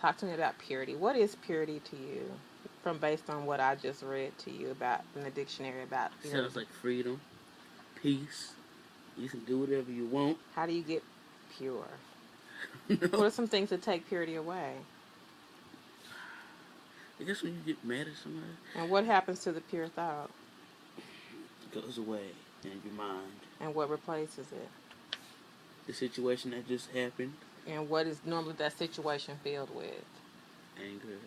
Talk to me about purity. What is purity to you? From based on what I just read to you about in the dictionary about purity. Sounds like freedom, peace. You can do whatever you want. How do you get pure? No. What are some things that take purity away? I guess when you get mad at somebody. And what happens to the pure thought? It goes away in your mind. And what replaces it? The situation that just happened. And what is normally that situation filled with? Anger.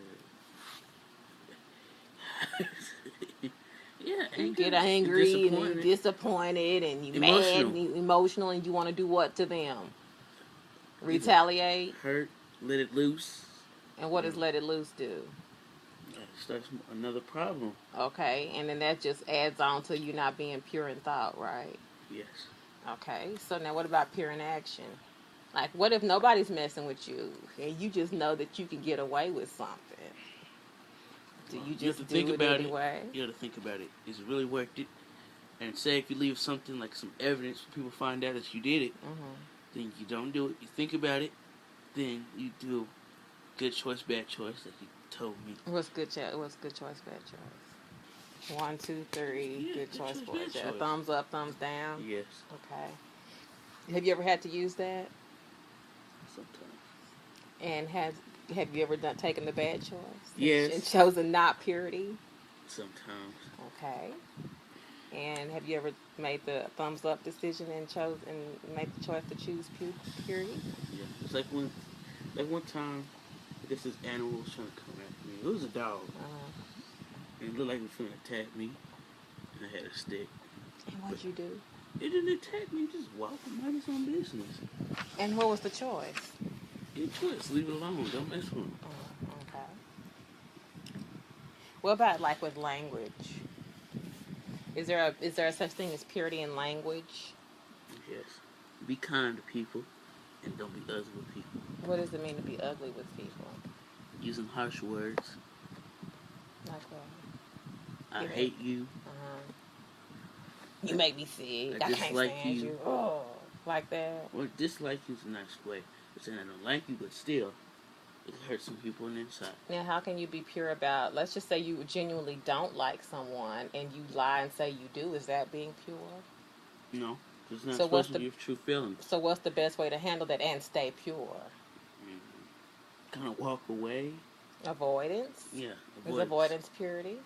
Yeah, anger. You get angry and you're disappointed and you're mad and you're emotional and you want to do what to them? Retaliate? Hurt, let it loose. And what does let it loose do? That starts another problem. Okay, and then that just adds on to you not being pure in thought, right? Yes. Okay, so now what about pure in action? Like, what if nobody's messing with you and you just know that you can get away with something? Do you just do it anyway? You have to think about it. Is it really worth it? And say if you leave something like some evidence for people find out that you did it, then you don't do it. You think about it, then you do good choice, bad choice, like you told me. What's good choice, bad choice? 1, 2, 3. Yeah, good choice, bad choice. choice. Thumbs up, thumbs down. Yes. Okay. Have you ever had to use that? Sometimes. And have you ever taken the bad choice? Yes. And chosen not purity? Sometimes. Okay. And have you ever made the thumbs up decision and made the choice to choose purity? Yeah. It's like one time, I guess this animal was trying to come after me. It was a dog. And it looked like it was trying to attack me. And I had a stick. And what'd you do? It didn't attack me. It just walked and mind its own business. And what was the choice? Your choice. Leave it alone. Don't mess with it. Okay. What about like with language? Is there a such thing as purity in language? Yes. Be kind to people and don't be ugly with people. What does it mean to be ugly with people? Using harsh words. Like what? I hate you. You make me sick. I can't stand you. Oh, like that. Or dislike you is a nice way. You're saying I don't like you, but still, it hurts some people on the inside. Now, how can you be pure about, let's just say you genuinely don't like someone and you lie and say you do. Is that being pure? No. It's not supposed to be your true feelings. So what's the best way to handle that and stay pure? Kind of walk away. Avoidance? Yeah. Is avoidance purity?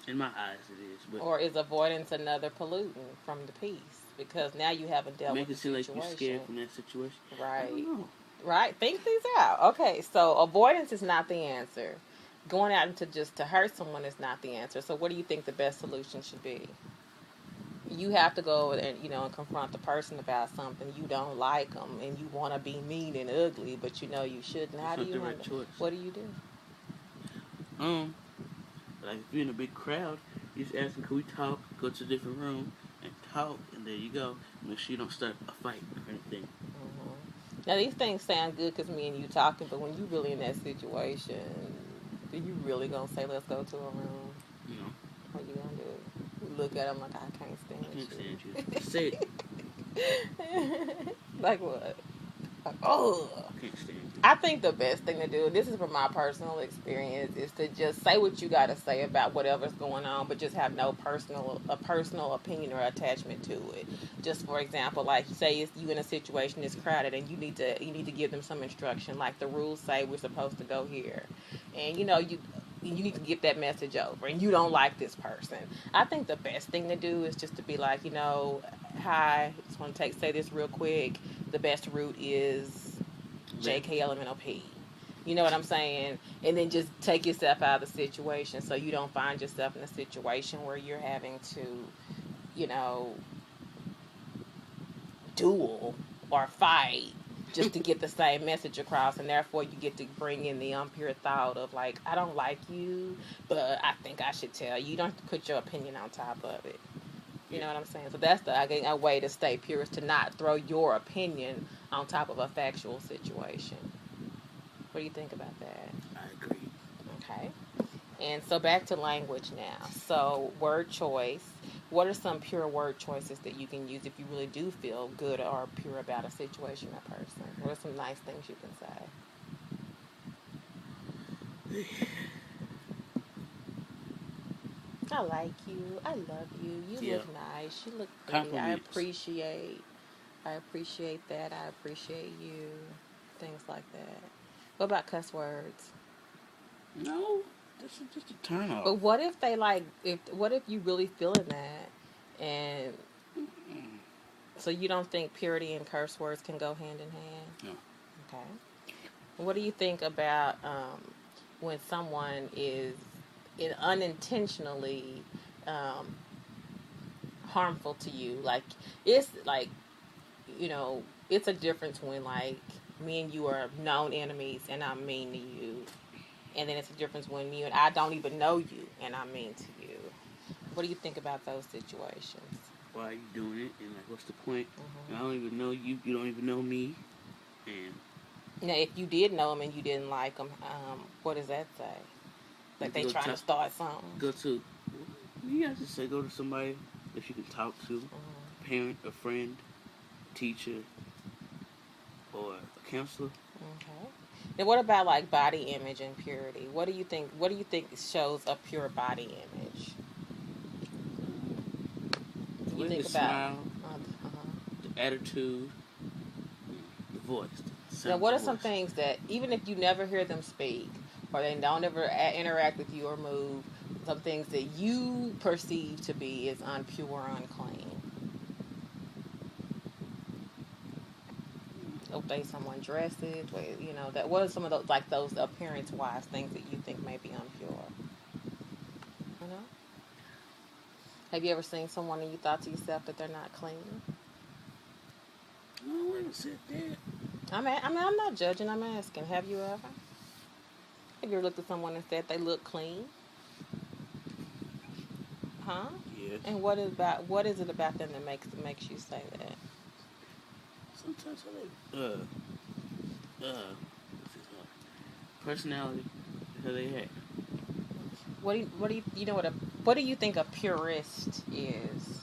In my eyes, it is. But or is avoidance another pollutant from the peace? Because now you haven't dealt with the situation. Make it seem like you're scared from that situation. Right. I don't know. Right. Think these out. Okay, so avoidance is not the answer. Going out to hurt someone is not the answer. So what do you think the best solution should be? You have to go and and confront the person about something. You don't like them and you want to be mean and ugly, but you know you shouldn't. How do you right choice. What do you do? Like if you're in a big crowd, you just ask them, can we talk? Go to a different room and talk, and there you go. Make sure you don't start a fight or anything. Now these things sound good because me and you talking, but when you really in that situation, are you really gonna say let's go to a room? No. What you gonna do? You look at them like I can't stand you. I can't stand you. Say it. Like what? Like, oh. I can't stand you. I think the best thing to do, this is from my personal experience, is to just say what you got to say about whatever's going on, but just have no personal opinion or attachment to it. Just for example, like say you in a situation that's crowded and you need to give them some instruction, like the rules say we're supposed to go here, and you need to get that message over, and you don't like this person. I think the best thing to do is just to be like, hi, just want to say this real quick. The best route is JKLMNOP. You know what I'm saying? And then just take yourself out of the situation so you don't find yourself in a situation where you're having to, duel or fight just to get the same message across, and therefore you get to bring in the impure thought of like, I don't like you, but I think I should tell you. You don't have to put your opinion on top of it. You know what I'm saying? So that's a way to stay pure, is to not throw your opinion on top of a factual situation. What do you think about that? I agree. Okay. And so back to language now. So word choice. What are some pure word choices that you can use if you really do feel good or pure about a situation or person? What are some nice things you can say? I like you. I love you. You look nice. You look pretty. I appreciate that. I appreciate you. Things like that. What about cuss words? No, this is just a turn off. But what if they what if you really feeling that, and so you don't think purity and curse words can go hand in hand? No. Okay. What do you think about when someone is unintentionally harmful to you? Like, it's like, it's a difference when like me and you are known enemies and I'm mean to you, and then it's a difference when you and I don't even know you and I'm mean to you. What do you think about those situations? Why are you doing it? And like, what's the point? I don't even know you. You don't even know me. And now, if you did know them and you didn't like them, what does that say? Like they trying to start something? You have to say go to somebody that you can talk to, a parent, a friend, a teacher, or a counselor. Okay. Then what about like body image and purity? What do you think shows a pure body image? You think about smile, the attitude, the voice. Now, what are some things that, even if you never hear them speak, or they don't ever interact with you or move, some things that you perceive to be as unpure or unclean? The way someone dresses, what are some of those, like those appearance-wise things that you think may be impure? Have you ever seen someone and you thought to yourself that they're not clean? No, I wouldn't sit there. I'm not judging. I'm asking. Have you ever? Have you ever looked at someone and said they look clean? Huh? Yes. And what is it about them that makes you say that? Sometimes personality that they have. What do you think a purist is?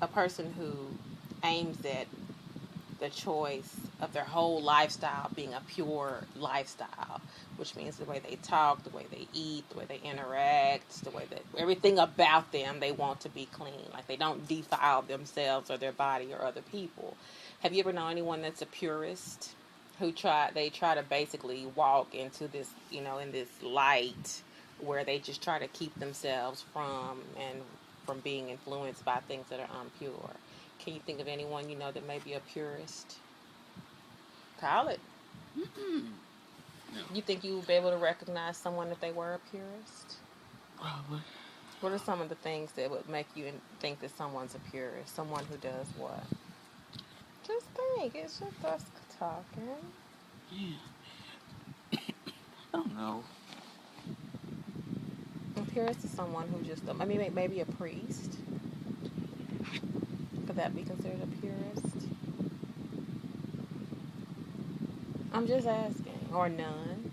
A person who aims at the choice of their whole lifestyle being a pure lifestyle, which means the way they talk, the way they eat, the way they interact, the way that everything about them they want to be clean. Like they don't defile themselves or their body or other people. Have you ever known anyone that's a purist who try to basically walk into this, in this light where they just try to keep themselves from being influenced by things that are impure? Can you think of anyone that may be a purist? Call it. No. You think you would be able to recognize someone if they were a purist? Probably. What are some of the things that would make you think that someone's a purist? Someone who does what? Just think. It's just us talking. Yeah. I don't know. A purist is someone who just, maybe a priest. Could that be considered a purist? I'm just asking. Or none.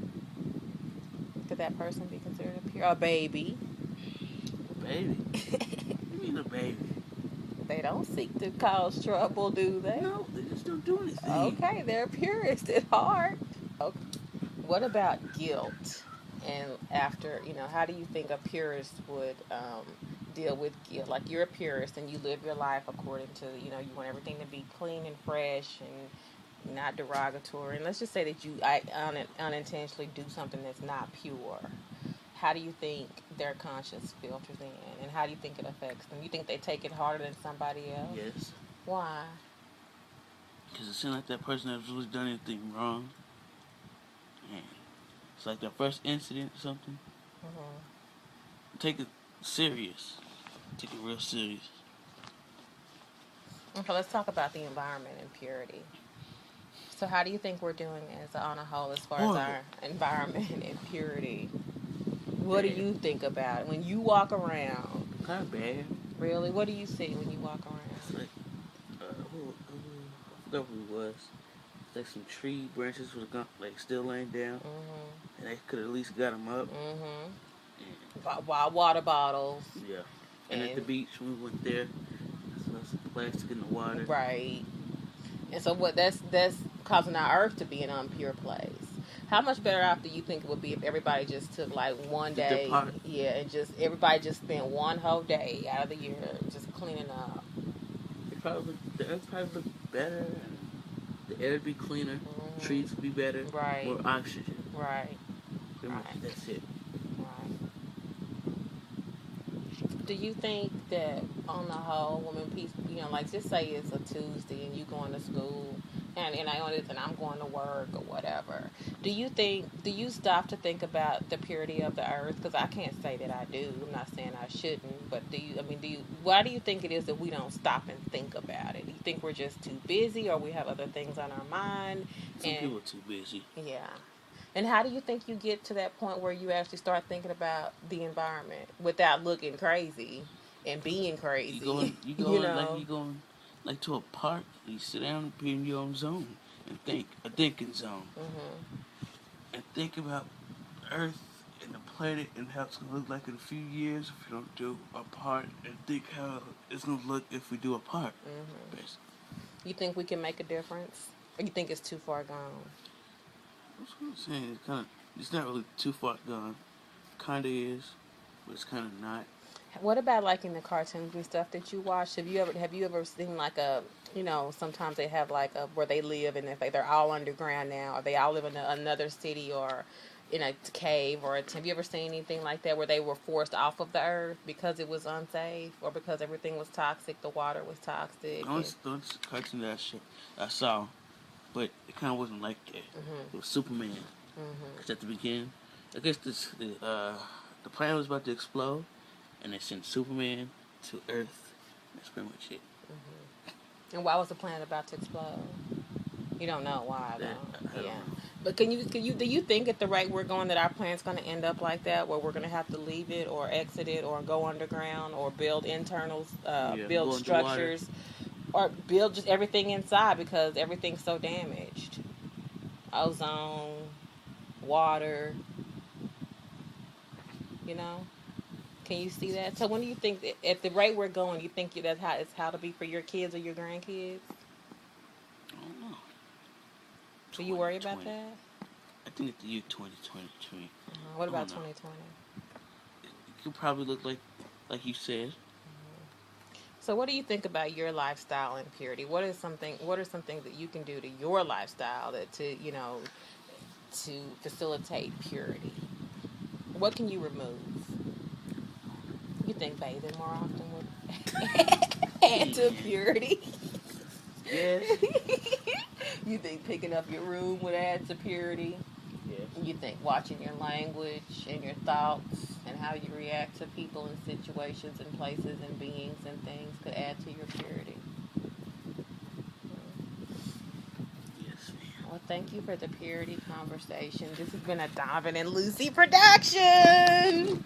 Could that person be considered a purist? A baby. A baby? You mean a baby? They don't seek to cause trouble, do they? No, they just don't do anything. Okay, they're a purist at heart. Okay. What about guilt? And after, how do you think a purist would deal with guilt? Like, you're a purist and you live your life according to, you want everything to be clean and fresh and not derogatory. And let's just say that you unintentionally do something that's not pure. How do you think their conscience filters in? And how do you think it affects them? You think they take it harder than somebody else? Yes. Why? Because it seems like that person has really done anything wrong. And it's like their first incident or something. Mm-hmm. Take it serious. Take it real serious. Okay, let's talk about the environment and purity. So how do you think we're doing on a whole as far as our environment and purity? What do you think about it when you walk around? Kind of bad. Really? What do you see when you walk around? It's like, I forgot who it was. Like some tree branches was still laying down, and they could at least got them up. Water bottles. Yeah. And at the beach when we went there, there's some plastic in the water. Right. And so what? That's causing our earth to be an impure place. How much better off do you think it would be if everybody just took like one day, and just everybody just spent one whole day out of the year just cleaning up? The earth probably look better, and the air would be cleaner, trees would be better, more oxygen. Right. Pretty much that's it. Right. Do you think that on the whole, when people, like just say it's a Tuesday and you going to school, and I understand I'm going to work or whatever, do you stop to think about the purity of the earth? Because I can't say that I do. I'm not saying I shouldn't, but why do you think it is that we don't stop and think about it? Do you think we're just too busy, or we have other things on our mind? Some people are too busy. Yeah. And how do you think you get to that point where you actually start thinking about the environment without looking crazy and being crazy? You going like to a park, and you sit down and be in your own zone and think, a thinking zone. And think about Earth and the planet and how it's going to look like in a few years if we don't do a part, and think how it's going to look if we do a part. Basically. You think we can make a difference? Or you think it's too far gone? That's what I'm saying. It's not really too far gone. Kind of is, but it's kind of not. What about like in the cartoons and stuff that you watch? Have you ever seen like a, sometimes they have like a where they live and they're all underground now, or they all live in another city or in a cave or have you ever seen anything like that where they were forced off of the earth because it was unsafe or because everything was toxic, the water was toxic? The cartoon that I saw, but it kind of wasn't like that. It was Superman. Because at the beginning, I guess the planet was about to explode, and they sent Superman to Earth. That's pretty much it. And why was the planet about to explode? You don't know why, though. I don't know. But do you think at the rate we're going that our planet's going to end up like that, where we're going to have to leave it or exit it or go underground or build internals, build structures, or build just everything inside because everything's so damaged? Ozone, water, Can you see that? So when do you think, at the rate we're going, you think that's how it's how to be for your kids or your grandkids? I don't know. Do you worry about that? I think it's the year 2023. What about 2020? It could probably look like you said. So what do you think about your lifestyle and purity? What are some things that you can do to your lifestyle to facilitate purity? What can you remove? You think bathing more often would add to purity? Yes. You think picking up your room would add to purity? Yes. You think watching your language and your thoughts and how you react to people and situations and places and beings and things could add to your purity? Yes, ma'am. Well, thank you for the purity conversation. This has been a Donovan and Lucy production.